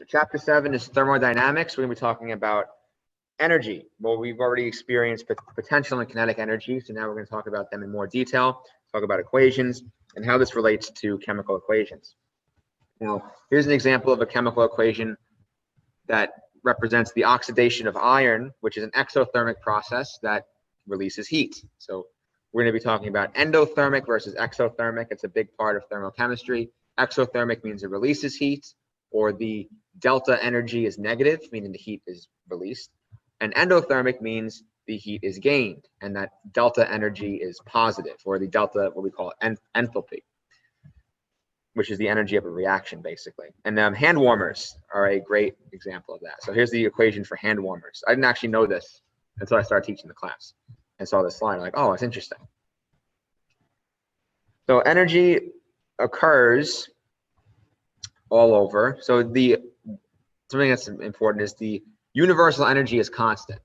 chapter 7 is thermodynamics. We're going to be talking about energy. Well, we've already experienced potential and kinetic energy, so now we're going to talk about them in more detail, talk about equations, and how this relates to chemical equations. Now, here's an example of a chemical equation that represents the oxidation of iron, which is an exothermic process that releases heat. So we're going to be talking about endothermic versus exothermic. It's a big part of thermochemistry. Exothermic means it releases heat, or the delta energy is negative, meaning the heat is released. And endothermic means the heat is gained, and that delta energy is positive, or the delta, what we call enthalpy, which is the energy of a reaction, basically. And hand warmers are a great example of that. So here's the equation for hand warmers. I didn't actually know this until I started teaching the class and saw this slide. I'm like, oh, it's interesting. So energy occurs all over. So something that's important is the universal energy is constant,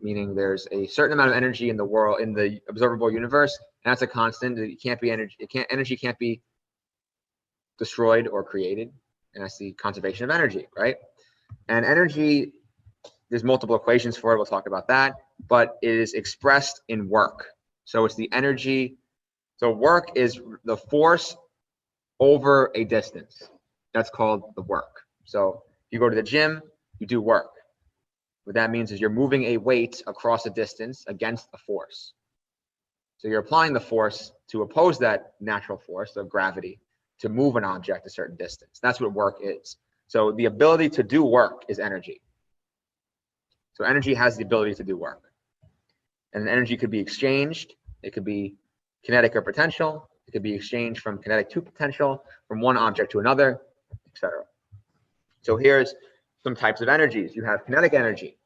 meaning there's a certain amount of energy in the world, in the observable universe, and that's a constant. It can't be energy. Energy can't be destroyed or created, and that's the conservation of energy, right? And energy, there's multiple equations for it. We'll talk about that, but it is expressed in work. So it's the energy. So work is the force over a distance. That's called the work. So if you go to the gym, you do work. What that means is you're moving a weight across a distance against a force. So you're applying the force to oppose that natural force of gravity to move an object a certain distance. That's what work is. So the ability to do work is energy. So energy has the ability to do work. And energy could be exchanged. It could be kinetic or potential. It could be exchanged from kinetic to potential, from one object to another, etc. So here's some types of energies. You have kinetic energy,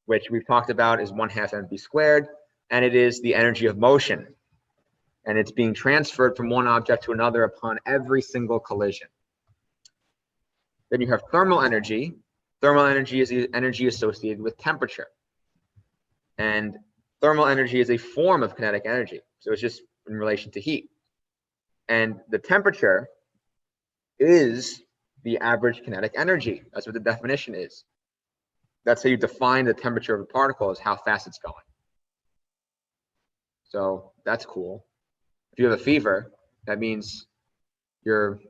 which we've talked about is 1/2 mv squared, and it is the energy of motion. And it's being transferred from one object to another upon every single collision. Then you have thermal energy. Thermal energy is the energy associated with temperature. And thermal energy is a form of kinetic energy. So it's just in relation to heat. And the temperature is the average kinetic energy. That's what the definition is. That's how you define the temperature of a particle, is how fast it's going. So that's cool. If you have a fever, that means your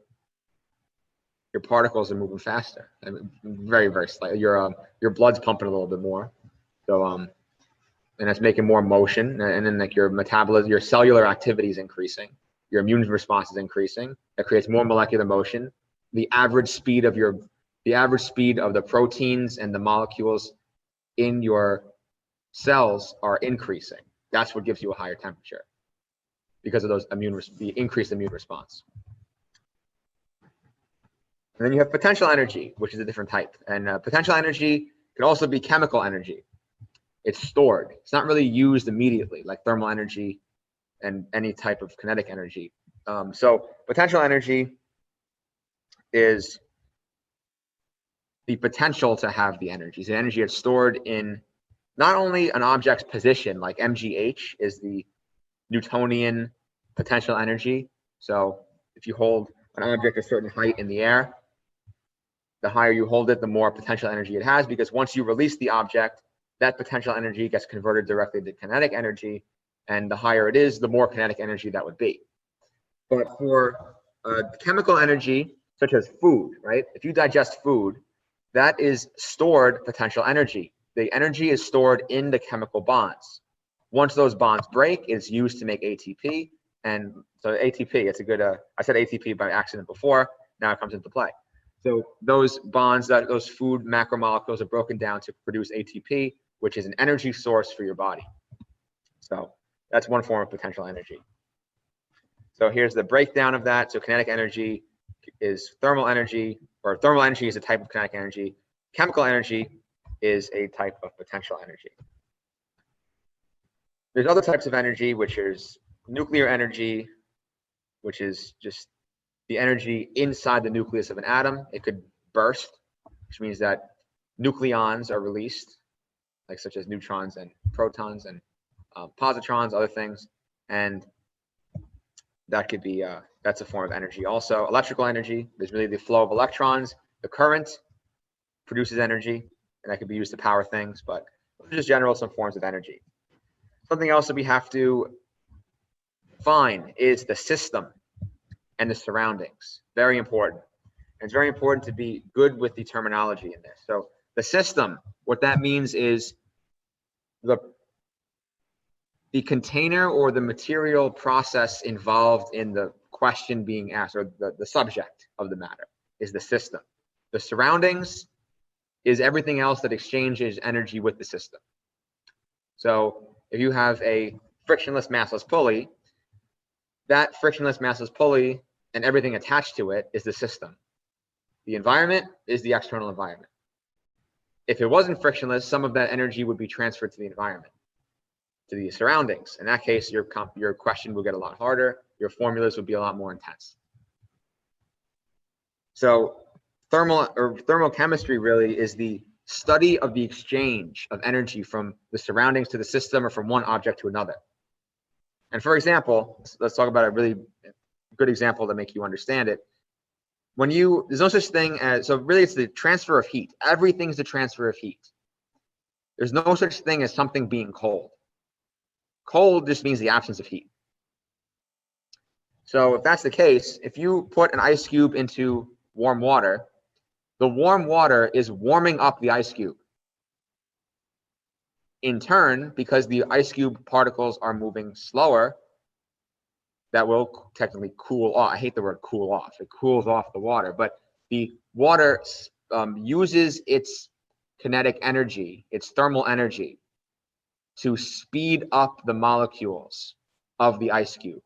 particles are moving faster. I mean, very, very slightly. Your blood's pumping a little bit more. So and that's making more motion, and then like your metabolism, your cellular activity is increasing. Your immune response is increasing. That creates more molecular motion. The average speed of the proteins and the molecules in your cells are increasing. That's what gives you a higher temperature, because of the increased immune response. And then you have potential energy, which is a different type. And potential energy can also be chemical energy. It's stored. It's not really used immediately, like thermal energy and any type of kinetic energy. So potential energy is the potential to have the energy. So energy is stored in not only an object's position, like mgh is the Newtonian potential energy. So if you hold an object a certain height in the air, the higher you hold it, the more potential energy it has, because once you release the object, that potential energy gets converted directly to kinetic energy, and the higher it is, the more kinetic energy that would be. But for chemical energy, such as food, right? If you digest food, that is stored potential energy. The energy is stored in the chemical bonds. Once those bonds break, it's used to make ATP. And so ATP, it's a good, I said ATP by accident before, now it comes into play. So those bonds, those food macromolecules are broken down to produce ATP, which is an energy source for your body. So that's one form of potential energy. So here's the breakdown of that. So kinetic energy is thermal energy, or thermal energy is a type of kinetic energy. Chemical energy is a type of potential energy. There's other types of energy, which is nuclear energy, which is just the energy inside the nucleus of an atom. It could burst, which means that nucleons are released, like such as neutrons and protons and positrons, other things, and that could be that's a form of energy. Also, electrical energy, there's really the flow of electrons, the current, produces energy, and that could be used to power things, but just general some forms of energy. Something else that we have to find is the system and the surroundings. Very important. And it's very important to be good with the terminology in this. So the system, what that means is the container or the material process involved in the question being asked, or the subject of the matter is the system. The surroundings is everything else that exchanges energy with the system. So if you have a frictionless massless pulley, that frictionless massless pulley and everything attached to it is the system. The environment is the external environment. If it wasn't frictionless, some of that energy would be transferred to the environment, to the surroundings. In that case, your question will get a lot harder. Your formulas would be a lot more intense. So thermochemistry really is the study of the exchange of energy from the surroundings to the system, or from one object to another. And for example, let's talk about a really good example to make you understand it. There's no such thing as, so really it's the transfer of heat. Everything's the transfer of heat. There's no such thing as something being cold. Cold just means the absence of heat. So if that's the case, if you put an ice cube into warm water, the warm water is warming up the ice cube. In turn, because the ice cube particles are moving slower, that will technically cool off. I hate the word cool off. It cools off the water, but the water uses its kinetic energy, its thermal energy, to speed up the molecules of the ice cube.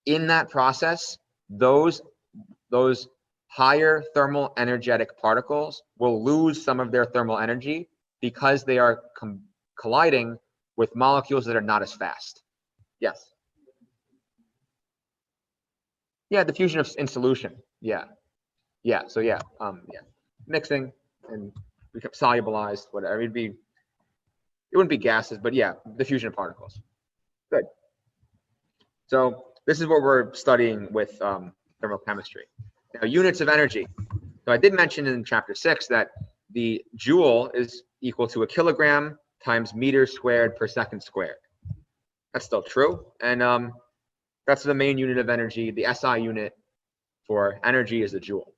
In that process, those higher thermal energetic particles will lose some of their thermal energy because they are colliding with molecules that are not as fast. Yes. Yeah, diffusion in solution. Yeah. So yeah, mixing and become solubilized, whatever. It wouldn't be gases, but yeah, diffusion of particles. Good. So this is what we're studying with thermochemistry. Now, units of energy. So I did mention in chapter 6 that the joule is equal to a kilogram times meters squared per second squared. That's still true. And that's the main unit of energy. The SI unit for energy is the joule.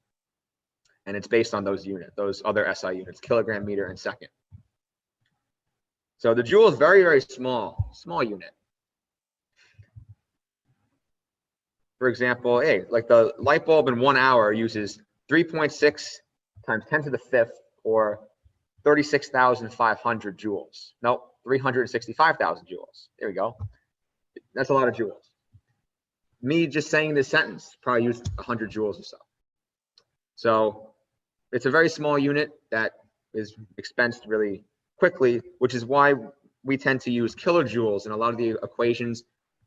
And it's based on those other SI units, kilogram, meter, and second. So the joule is very, very small unit. For example, like the light bulb in 1 hour uses 3.6 times 10 to the 5th, or 36,500 joules. Nope, 365,000 joules. There we go. That's a lot of joules. Me just saying this sentence probably used 100 joules or so. So it's a very small unit that is expensed really quickly, which is why we tend to use kilojoules in a lot of the equations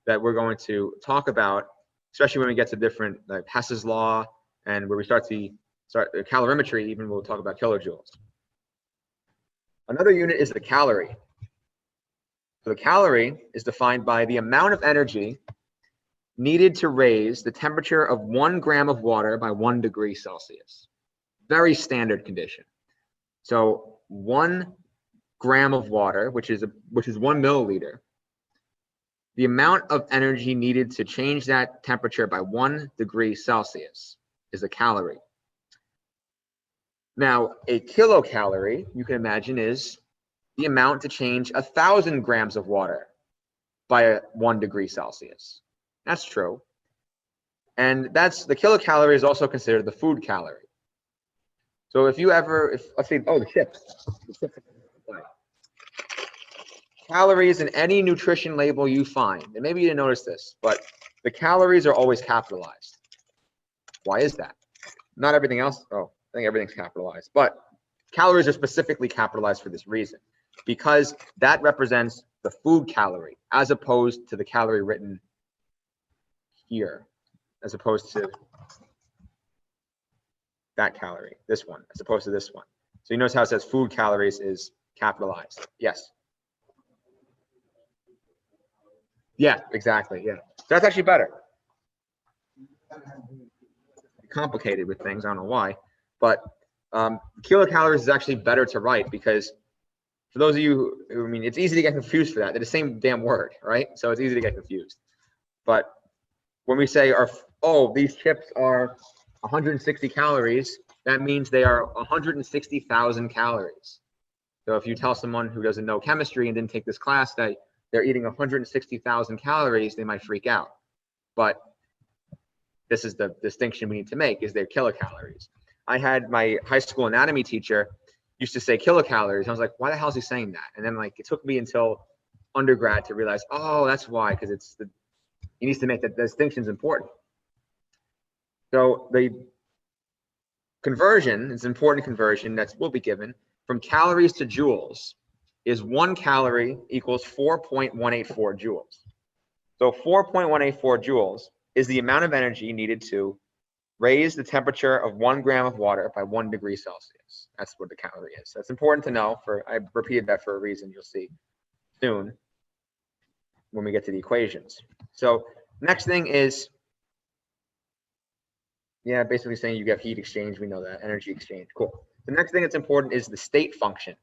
that we're going to talk about, especially when we get to different, like Hess's law, and where we start calorimetry, even we'll talk about kilojoules. Another unit is the calorie. So the calorie is defined by the amount of energy needed to raise the temperature of 1 gram of water by 1 degree Celsius. Very standard condition. So 1 gram of water, which is 1 milliliter, the amount of energy needed to change that temperature by 1 degree Celsius is a calorie. Now, a kilocalorie, you can imagine, is the amount to change 1,000 grams of water by 1 degree Celsius. That's true. And the kilocalorie is also considered the food calorie. So let's say, the chips. Calories in any nutrition label you find, and maybe you didn't notice this, but the calories are always capitalized. Why is that? Not everything else. Oh, I think everything's capitalized, but calories are specifically capitalized for this reason, because that represents the food calorie as opposed to the calorie written here, as opposed to that calorie, this one, as opposed to this one. So you notice how it says food calories is capitalized. Yes. Yeah, exactly. Yeah. So that's actually better. Complicated with things, I don't know why, but Kilocalories is actually better to write because for those of you who, I mean, it's easy to get confused for that. They're the same damn word, right? So it's easy to get confused. But when we say, oh, these chips are 160 calories, that means they are 160,000 calories. So if you tell someone who doesn't know chemistry and didn't take this class that they're eating 160,000 calories, they might freak out. But this is the distinction we need to make, is they're kilocalories. I had my high school anatomy teacher used to say kilocalories. I was like, why the hell is he saying that? And then like it took me until undergrad to realize, oh, that's why, because he needs to make that distinction is important. So the conversion is an important conversion that will be given from calories to joules is 1 calorie equals 4.184 joules. So 4.184 joules is the amount of energy needed to raise the temperature of 1 gram of water by 1 degree Celsius. That's what the calorie is. That's important to know. I repeated that for a reason. You'll see soon when we get to the equations. So next thing is, yeah, basically saying you have heat exchange. We know that. Energy exchange. Cool. The next thing that's important is the state function.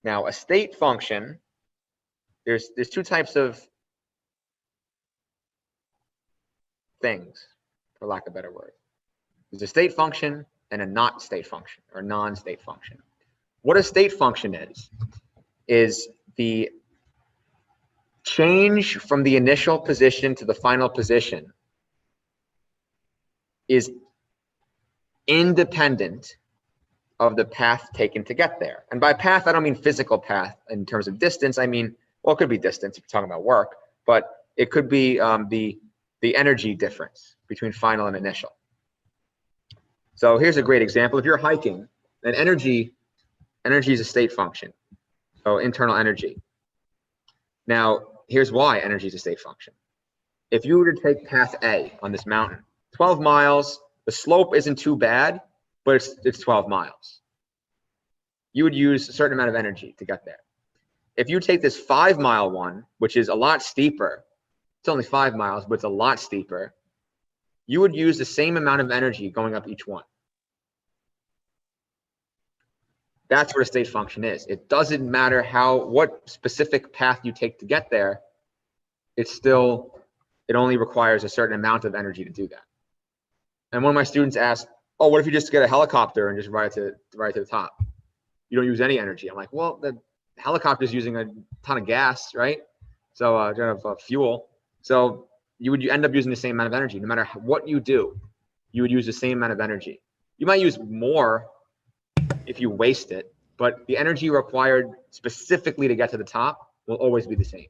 Now, a state function, there's 2 types of things, for lack of a better word. There's a state function and a not state function, or non-state function. What a state function is the change from the initial position to the final position is independent of the path taken to get there. And by path, I don't mean physical path in terms of distance. I mean, well, it could be distance if you're talking about work, but it could be the energy difference between final and initial. So here's a great example. If you're hiking, then energy is a state function, so internal energy. Now, here's why energy is a state function. If you were to take path A on this mountain, 12 miles, the slope isn't too bad, but it's 12 miles. You would use a certain amount of energy to get there. If you take this 5-mile one, which is a lot steeper, it's only 5 miles, but it's a lot steeper, you would use the same amount of energy going up each one. That's what a state function is. It doesn't matter what specific path you take to get there. It only requires a certain amount of energy to do that. And one of my students asked, oh, what if you just get a helicopter and just ride to the top? You don't use any energy. I'm like, well, the helicopter is using a ton of gas, right? So fuel. So you end up using the same amount of energy. No matter what you do, you would use the same amount of energy. You might use more if you waste it, but the energy required specifically to get to the top will always be the same.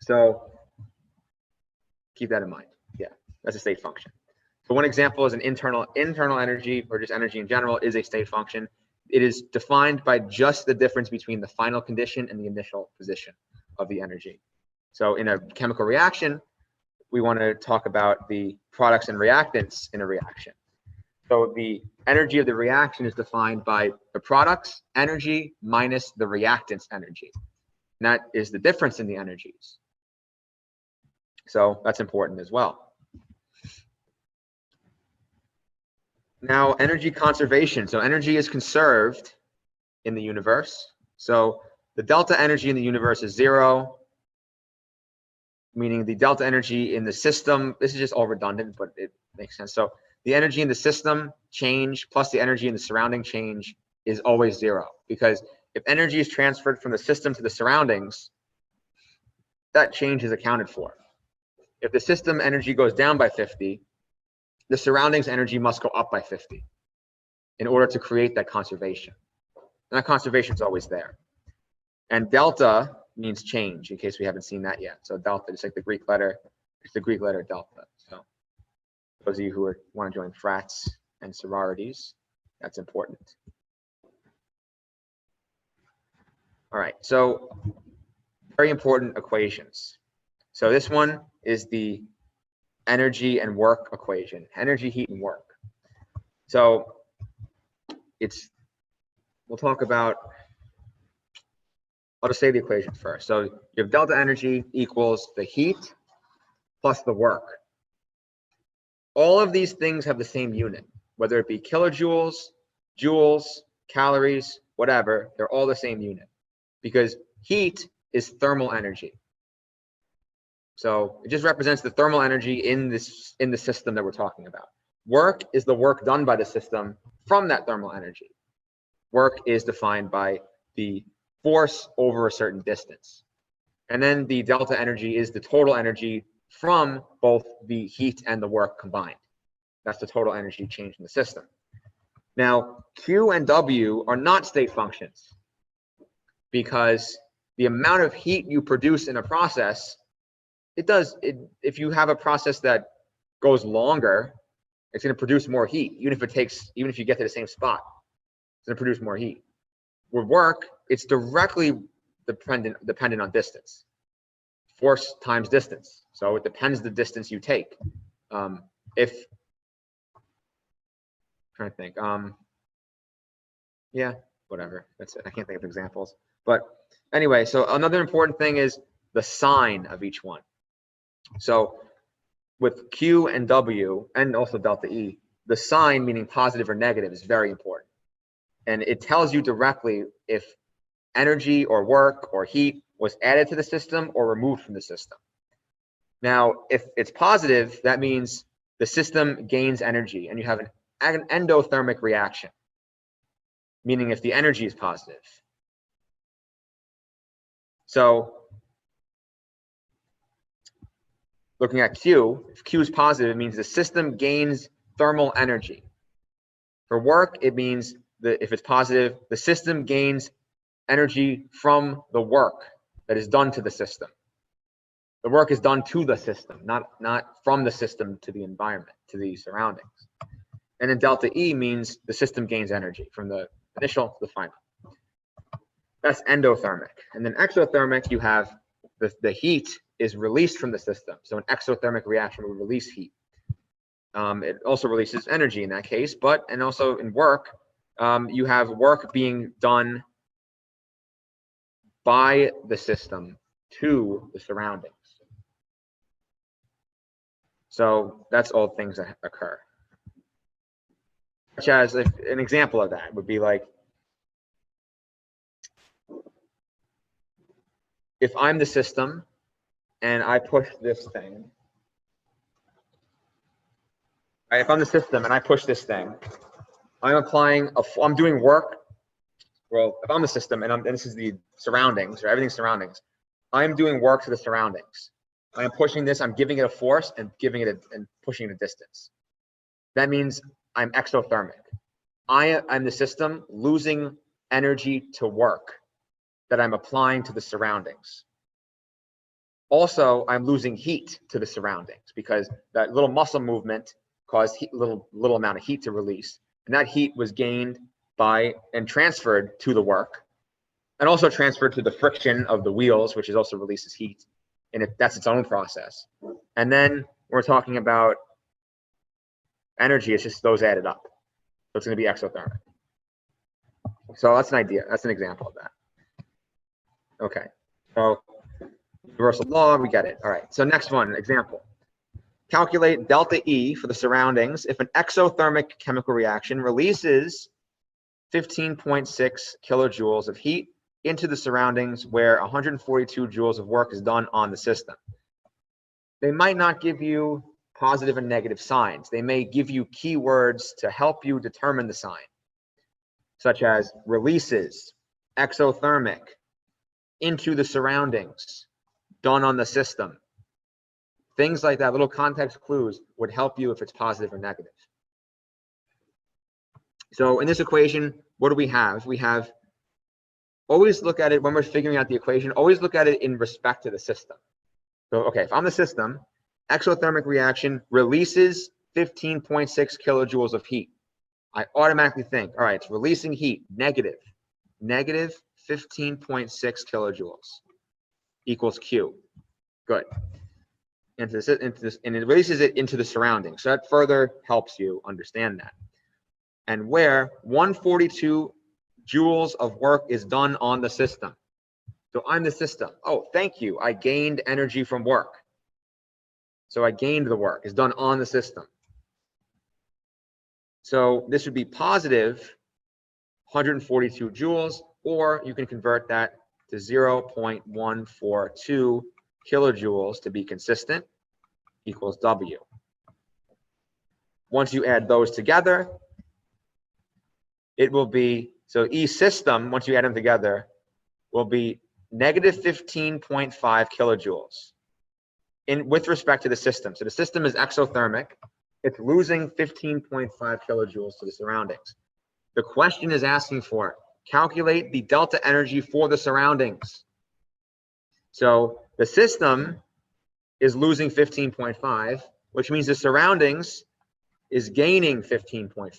So keep that in mind. Yeah, that's a state function. So one example is an internal energy, or just energy in general, is a state function. It is defined by just the difference between the final condition and the initial position of the energy. So in a chemical reaction, we want to talk about the products and reactants in a reaction. So the energy of the reaction is defined by the product's energy minus the reactant's energy. And that is the difference in the energies. So that's important as well. Now, energy conservation. So energy is conserved in the universe. So the delta energy in the universe is 0, meaning the delta energy in the system, this is just all redundant, but it makes sense. So the energy in the system change plus the energy in the surrounding change is always 0, because if energy is transferred from the system to the surroundings, that change is accounted for. If the system energy goes down by 50, the surroundings energy must go up by 50 in order to create that conservation. And that conservation is always there. And delta means change, in case we haven't seen that yet. So delta, it's like the Greek letter, it's the Greek letter delta. So those of you who want to join frats and sororities, that's important. All right, so very important equations. So this one is the energy and work equation, energy, heat, and work. So we'll talk about, I'll just say the equation first. So you have delta energy equals the heat plus the work. All of these things have the same unit. whether it be kilojoules, joules, calories, whatever, they're all the same unit because heat is thermal energy. So it just represents the thermal energy in the system that we're talking about. Work is the work done by the system from that thermal energy. Work is defined by the force over a certain distance. And then the delta energy is the total energy from both the heat and the work combined. That's the total energy change in the system. Now, Q and W are not state functions because the amount of heat you produce in a process, if you have a process that goes longer, it's going to produce more heat, even if you get to the same spot, it's going to produce more heat. With work, it's directly dependent on distance, force times distance. So it depends the distance you take. I'm trying to think. Yeah, whatever. That's it. I can't think of examples. But anyway, so another important thing is the sign of each one. So with Q and W and also delta E, the sign, meaning positive or negative, is very important. And it tells you directly if energy or work or heat was added to the system or removed from the system. Now, if it's positive, that means the system gains energy and you have an endothermic reaction, meaning if the energy is positive. So looking at Q, if Q is positive, it means the system gains thermal energy. For work, it means that if it's positive, the system gains energy from the work that is done to the system. The work is done to the system, not from the system to the environment, to the surroundings. And then delta E means the system gains energy from the initial to the final. That's endothermic. And then exothermic, you have the heat is released from the system. So an exothermic reaction will release heat. It also releases energy in that case, and also in work, you have work being done by the system to the surroundings. So that's all things that occur. Such as an example of that would be like, if I'm the system and I push this thing, right, if I'm the system and I push this thing, I'm doing work. Well, if I'm the system and this is the surroundings, or everything's surroundings, I'm doing work to the surroundings. I'm pushing this, I'm giving it a force and and pushing it a distance. That means I'm exothermic. I'm the system losing energy to work that I'm applying to the surroundings. Also, I'm losing heat to the surroundings because that little muscle movement caused little amount of heat to release. And that heat was gained by and transferred to the work, and also transferred to the friction of the wheels, which also releases heat. And that's its own process. And then we're talking about energy, it's just those added up. So it's going to be exothermic. So that's an idea. That's an example of that. Okay. So universal law, we get it. All right. So next one, example. Calculate delta E for the surroundings if an exothermic chemical reaction releases 15.6 kilojoules of heat into the surroundings where 142 joules of work is done on the system. They might not give you positive and negative signs. They may give you keywords to help you determine the sign, such as releases, exothermic, into the surroundings, done on the system. Things like that, little context clues would help you if it's positive or negative. So in this equation, what do we have? We have, always look at it when we're figuring out the equation, always look at it in respect to the system. So, okay, if I'm the system, exothermic reaction releases 15.6 kilojoules of heat. I automatically think, all right, it's releasing heat, negative 15.6 kilojoules equals Q. Good. And it releases it into the surroundings. So that further helps you understand that. And where 142 joules of work is done on the system. So I'm the system. Oh, thank you. I gained energy from work. So I gained the work. It's done on the system. So this would be positive 142 joules, or you can convert that to 0.142 kilojoules to be consistent, equals W. Once you add those together, it will be, so E system, once you add them together, will be negative 15.5 kilojoules with respect to the system. So the system is exothermic. It's losing 15.5 kilojoules to the surroundings. The question is asking for, calculate the delta energy for the surroundings. So the system is losing 15.5, which means the surroundings is gaining 15.5.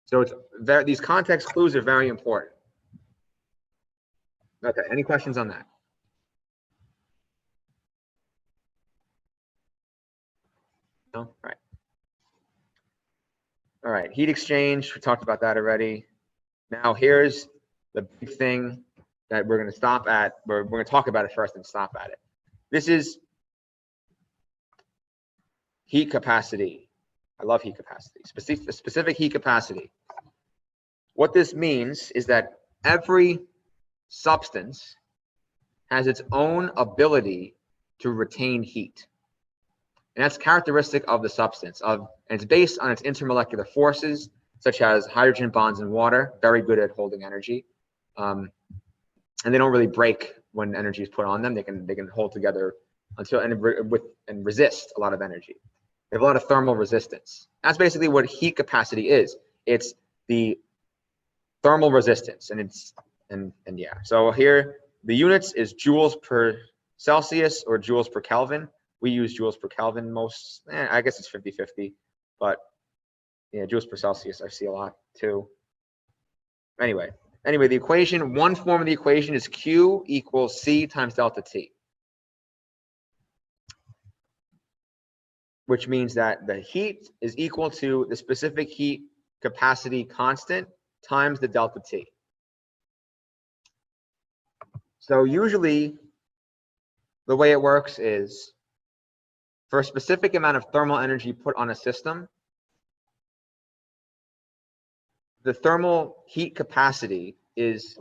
So it's these context clues are very important. Okay, any questions on that? No? All right. All right, heat exchange, we talked about that already. Now here's the big thing that we're going to stop at. We're going to talk about it first and stop at it. This is heat capacity. I love heat capacity, specific heat capacity. What this means is that every substance has its own ability to retain heat. And that's characteristic of the substance, and it's based on its intermolecular forces, such as hydrogen bonds in water, very good at holding energy. And they don't really break when energy is put on them. They can hold together until and resist a lot of energy. They have a lot of thermal resistance. That's basically what heat capacity is. It's the thermal resistance, and yeah. So here the units is joules per Celsius or joules per Kelvin. We use joules per Kelvin most. I guess it's 50-50, but yeah, joules per Celsius I see a lot too. Anyway, the equation, one form of the equation is Q equals C times delta T, which means that the heat is equal to the specific heat capacity constant times the delta T. So usually the way it works is for a specific amount of thermal energy put on a system, the thermal heat capacity is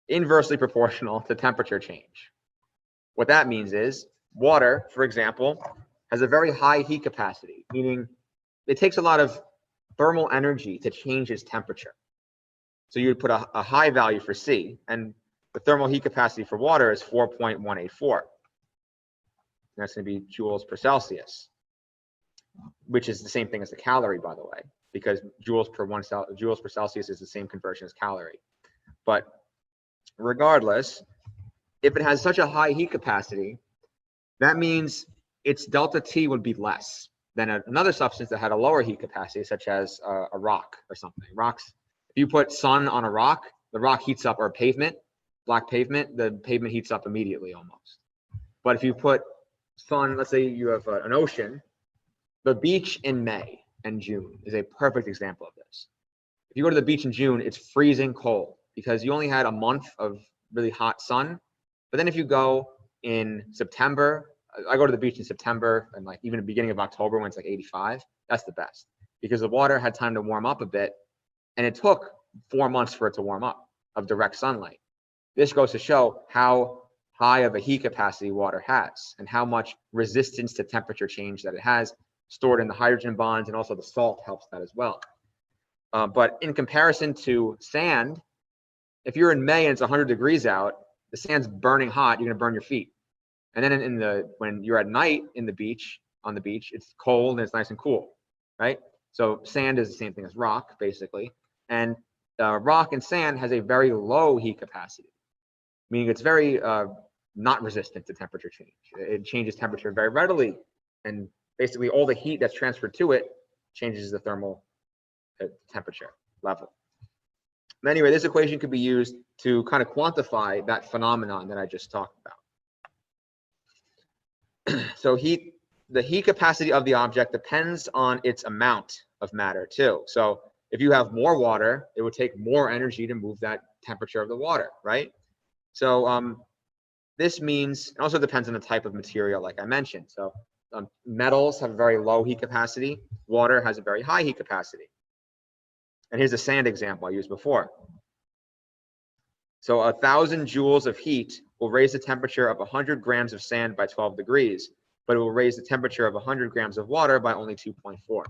inversely proportional to temperature change. What that means is water, for example, has a very high heat capacity, meaning it takes a lot of thermal energy to change its temperature. So you would put a high value for C, and the thermal heat capacity for water is 4.184. That's going to be joules per Celsius, which is the same thing as the calorie, by the way, because joules per Celsius is the same conversion as calorie. But regardless, if it has such a high heat capacity, that means its delta T would be less than another substance that had a lower heat capacity, such as a rock or something. Rocks, if you put sun on a rock, the rock heats up, or a pavement, black pavement, the pavement heats up immediately almost. But if you put sun, let's say you have an ocean, the beach in May and June is a perfect example of this. If you go to the beach in June, it's freezing cold because you only had a month of really hot sun. But then if you go in September, I go to the beach in September and like even the beginning of October when it's like 85, that's the best because the water had time to warm up a bit, and it took 4 months for it to warm up of direct sunlight. This goes to show how high of a heat capacity water has and how much resistance to temperature change that it has stored in the hydrogen bonds, and also the salt helps that as well. But in comparison to sand, if you're in May and it's 100 degrees out, the sand's burning hot, you're going to burn your feet. And then when you're at night on the beach, it's cold and it's nice and cool, right? So sand is the same thing as rock, basically. And rock and sand has a very low heat capacity, meaning it's very not resistant to temperature change. It changes temperature very readily, and basically all the heat that's transferred to it changes the thermal temperature level. But anyway, this equation could be used to kind of quantify that phenomenon that I just talked about. So the heat capacity of the object depends on its amount of matter too. So if you have more water, it would take more energy to move that temperature of the water, right? So this means, it also depends on the type of material, like I mentioned. So metals have a very low heat capacity. Water has a very high heat capacity. And here's a sand example I used before. So 1,000 joules of heat will raise the temperature of 100 grams of sand by 12 degrees, but it will raise the temperature of 100 grams of water by only 2.4.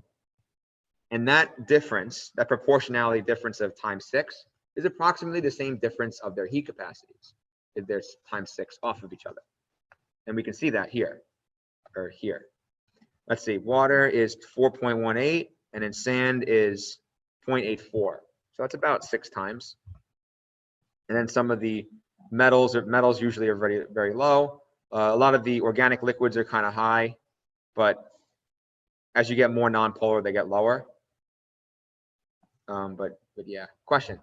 And that difference, that proportionality difference of times 6, is approximately the same difference of their heat capacities. There's times 6 off of each other. And we can see that here, or here. Let's see, water is 4.18, and then sand is 0.84. So that's about 6 times. And then some of the metals usually are very, very low. A lot of the organic liquids are kind of high, but as you get more nonpolar, they get lower. But yeah, question.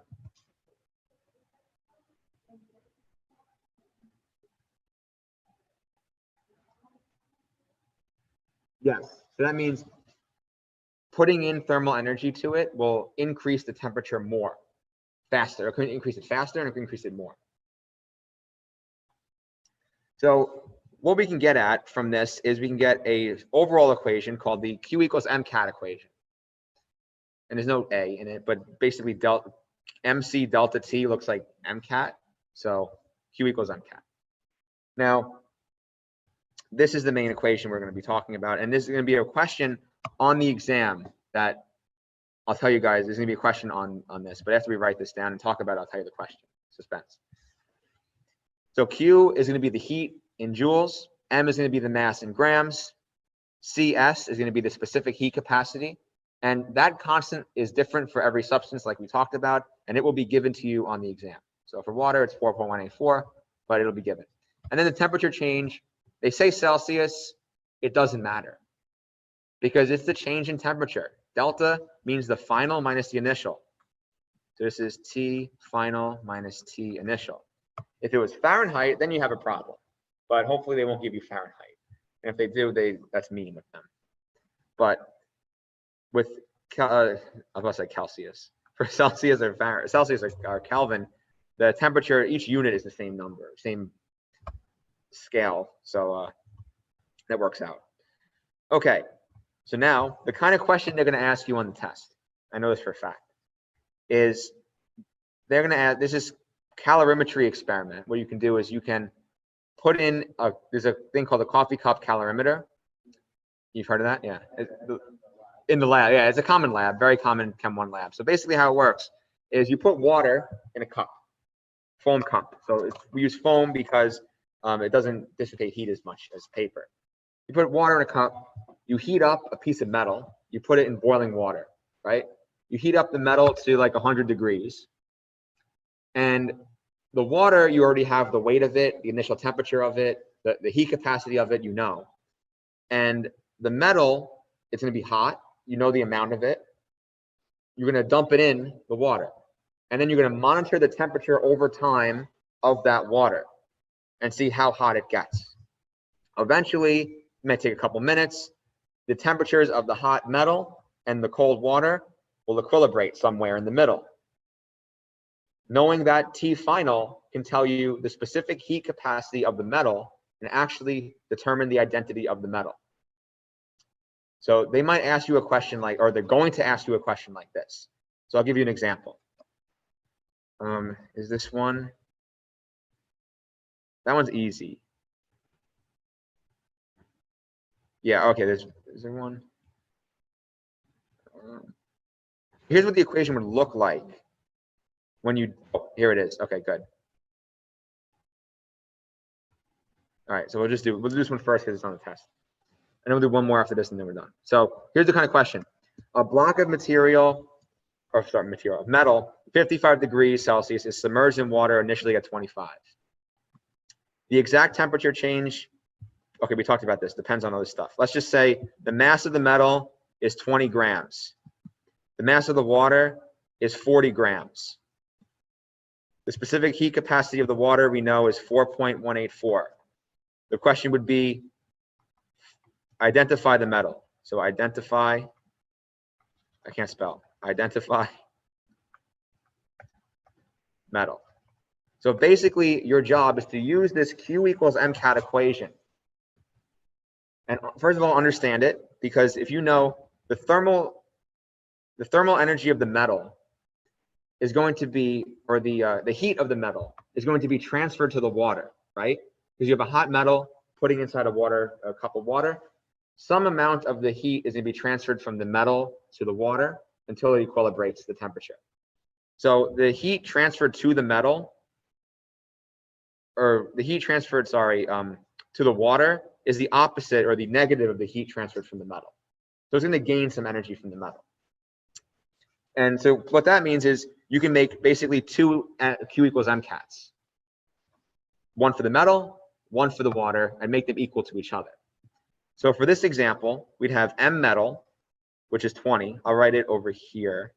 Yes, so that means putting in thermal energy to it will increase the temperature more, faster. It can increase it faster and it can increase it more. So what we can get at from this is we can get a overall equation called the Q equals MCAT equation. And there's no A in it, but basically delta MC delta T looks like MCAT. So Q equals MCAT. Now, this is the main equation we're going to be talking about. And this is going to be a question on the exam that I'll tell you guys, there's going to be a question on this, but after we write this down and talk about it, I'll tell you the question. Suspense. So Q is going to be the heat in joules. M is going to be the mass in grams. CS is going to be the specific heat capacity. And that constant is different for every substance like we talked about, and it will be given to you on the exam. So for water, it's 4.184, but it'll be given. And then the temperature change, they say Celsius, it doesn't matter because it's the change in temperature. Delta means the final minus the initial. So this is T final minus T initial. If it was Fahrenheit, then you have a problem. But hopefully they won't give you Fahrenheit. And if they do, that's mean with them. But with I was about to say Celsius. For Celsius or Fahrenheit, Celsius or Kelvin, the temperature, each unit is the same number, same scale. So that works out. Okay. So now the kind of question they're going to ask you on the test, I know this for a fact, is they're going to ask, this is calorimetry experiment. What you can do is you can put in, there's a thing called a coffee cup calorimeter. You've heard of that? Yeah. In the lab, yeah, it's a common lab, very common Chem 1 lab. So basically how it works is you put water in a cup, foam cup. So we use foam because it doesn't dissipate heat as much as paper. You put water in a cup, you heat up a piece of metal, you put it in boiling water, right? You heat up the metal to like 100 degrees. And the water, you already have the weight of it, the initial temperature of it, the heat capacity of it, you know. And the metal, it's going to be hot. You know the amount of it. You're going to dump it in the water. And then you're going to monitor the temperature over time of that water and see how hot it gets. Eventually, it may take a couple minutes. The temperatures of the hot metal and the cold water will equilibrate somewhere in the middle. Knowing that T final can tell you the specific heat capacity of the metal and actually determine the identity of the metal. So they might ask you a question like, or they're going to ask you a question like this. So I'll give you an example. Is this one? That one's easy. Yeah, okay, is there one? Here's what the equation would look like when you, oh, here it is. Okay, good. All right, so we'll do this one first because it's on the test. And then we'll do one more after this and then we're done. So here's the kind of question. A block of material, metal, 55 degrees Celsius is submerged in water initially at 25. The exact temperature change, okay, we talked about this, depends on other stuff. Let's just say the mass of the metal is 20 grams. The mass of the water is 40 grams. The specific heat capacity of the water we know is 4.184. The question would be, identify the metal. So identify, I can't spell, identify metal. So basically, your job is to use this Q equals MCAT equation. And first of all, understand it, because if you know the thermal energy of the metal is going to be, or the heat of the metal is going to be transferred to the water, right? Because you have a hot metal putting inside a cup of water. Some amount of the heat is going to be transferred from the metal to the water until it equilibrates the temperature. So the heat transferred to the metal, or the heat transferred, sorry, to the water is the opposite or the negative of the heat transferred from the metal. So it's going to gain some energy from the metal. And so what that means is you can make basically two Q equals MCATs. One for the metal, one for the water, and make them equal to each other. So for this example, we'd have M metal, which is 20. I'll write it over here.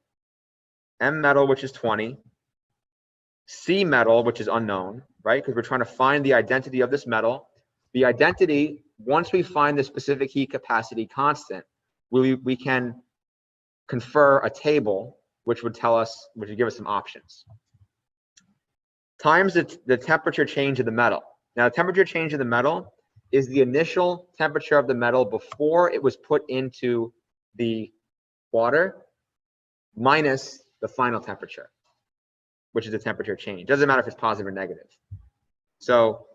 M metal, which is 20. C metal, which is unknown, right? Because we're trying to find the identity of this metal. The identity, once we find the specific heat capacity constant, we can confer a table which would tell us, which would give us some options. Times the temperature change of the metal. Now, the temperature change of the metal is the initial temperature of the metal before it was put into the water minus the final temperature, which is the temperature change. Doesn't matter if it's positive or negative. So,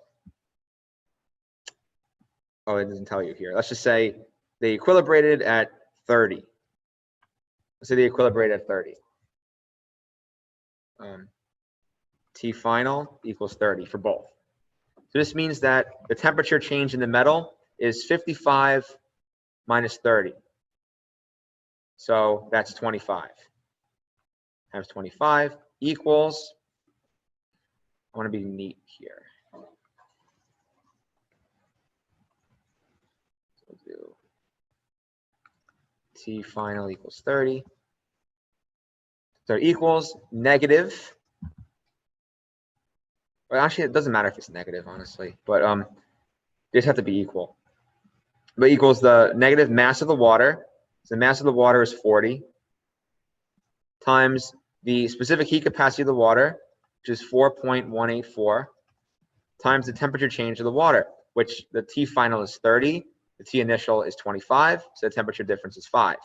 oh, it doesn't tell you here. Let's just say they equilibrated at 30. Let's say they equilibrated at 30. T final equals 30 for both. So this means that the temperature change in the metal is 55 minus 30. So that's 25. Times 25 equals, I want to be neat here. So we'll do T final equals 30. So it equals negative. Well, actually, it doesn't matter if it's negative, honestly, but they just have to be equal. But equals the negative mass of the water. So the mass of the water is 40 times the specific heat capacity of the water, which is 4.184, times the temperature change of the water, which the T final is 30, the T initial is 25, so the temperature difference is 5.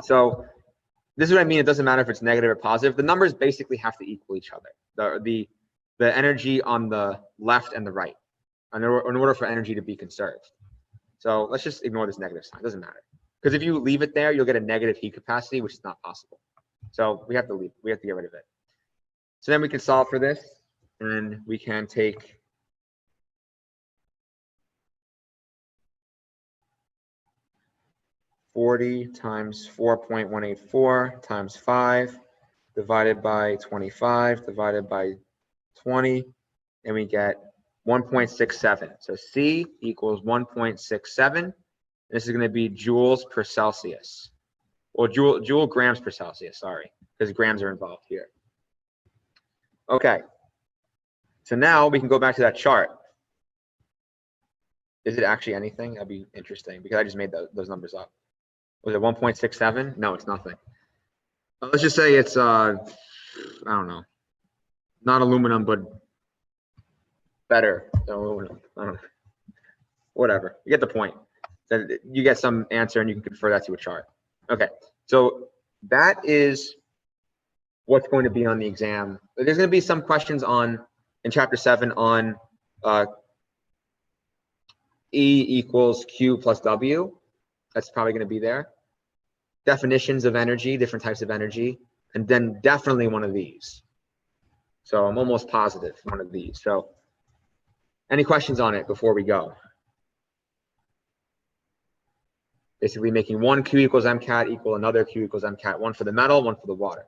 So this is what I mean. It doesn't matter if it's negative or positive. The numbers basically have to equal each other. The energy on the left and the right, in order for energy to be conserved. So let's just ignore this negative sign. It doesn't matter, because if you leave it there, you'll get a negative heat capacity, which is not possible. So we have to leave. We have to get rid of it. So then we can solve for this, and we can take $40 times 4.184 times 5 divided by 25 divided by 20, and we get 1.67. So C equals 1.67. This is going to be joules per Celsius, or joule grams per Celsius, sorry, because grams are involved here. Okay, so now we can go back to that chart. Is it actually anything? That'd be interesting, because I just made those numbers up. Was it 1.67? No, it's nothing. Let's just say it's, I don't know, not aluminum, but better than aluminum. I don't know. Whatever. You get the point. Then you get some answer, and you can convert that to a chart. Okay, so that is what's going to be on the exam. There's going to be some questions in chapter 7 on E equals Q plus W. That's probably going to be there. Definitions of energy, different types of energy, and then definitely one of these. So I'm almost positive one of these. So any questions on it before we go? Basically making one Q equals MCAT equal another Q equals MCAT, one for the metal, one for the water.